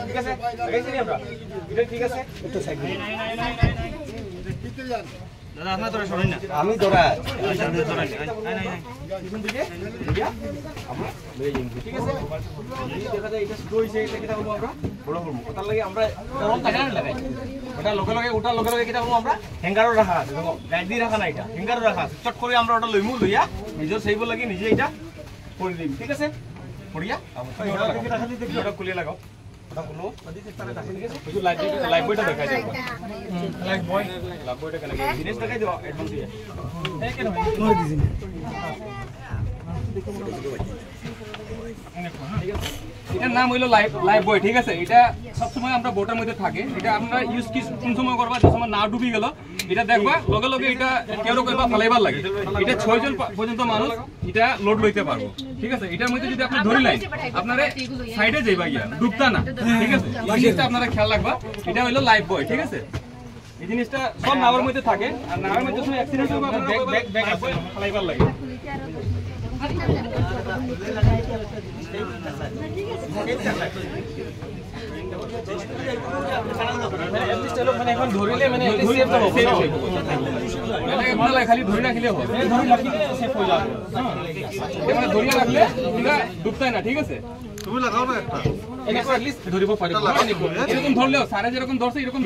ঠিক আছে লাগাইছি নি আমরা এটা ঠিক আছে একটু সাইড দাদা আপনারা তোরা সরেন না আমি ধরা পিছন দিকে আমরা লয়ে যাই ঠিক আছে দেখা যায় এটা শুরু হইছে এটা কিটা করব আমরা বড় করব তার লাগি আমরা গরম টাকা লাগাই ওটা লগে লগে ওটা লগে লগে কিটা করব আমরা হ্যাঙ্গারও রাখা আছে দেখো গাইড দিয়ে রাখা না এটা হ্যাঙ্গারও রাখা আছে চট করে আমরা ওটা লইমু লইয়া নিজে সেইব লাগি নিজে এটা করে দিই ঠিক আছে পড়িয়া ওটা খুলে লাগাও ওটা খুলো কিছু লাইভ বয়টা দেখাই দাও লাইভ বয়টা কেন জিনিস দেখাই দাও অ্যাডভান্স দিয়ে এই কেন নয় দিছেন এটার নাম হইলো লাইভ বয় ঠিক আছে এটা সব সময় আমরা বোটের মধ্যে থাকে এটা আমরা ইউজ কি কোন সময় করবা যে সময় না ডুবি গেল এটা দেখবা লগে লগে এটা কেউ কইবা ফলাইবার লাগে এটা 6 জন পর্যন্ত মানুষ এটা লোড লইতে পারবো ঠিক আছে এটার মধ্যে যদি আপনি ধরি লাইন আপনারা সাইডে যাইবা গিয়া ডুবতা না ঠিক আছে এই জিনিসটা আপনারা খেয়াল রাখবা এটা হইলো লাইভ বয় ঠিক আছে এই জিনিসটা সব নাওয়ার মধ্যে থাকে আর নাওয়ার মধ্যে সময় অ্যাক্সিডেন্ট হবে আপনারা ব্যাক আছে ফলাইবার লাগে মানে এখন ধরিলে মানে সেফ তো হবে মানে খালি ধরে রাখলে হবে ধরে রাখলে সেফ হয়ে যাবে মানে ধরে রাখলে এটা ডুবতাই না ঠিক আছে তুমি লাগাও না একটা এটা at least ধরিব পারিব এরকম ধরলেও সারা যেরকম ধরছে এরকম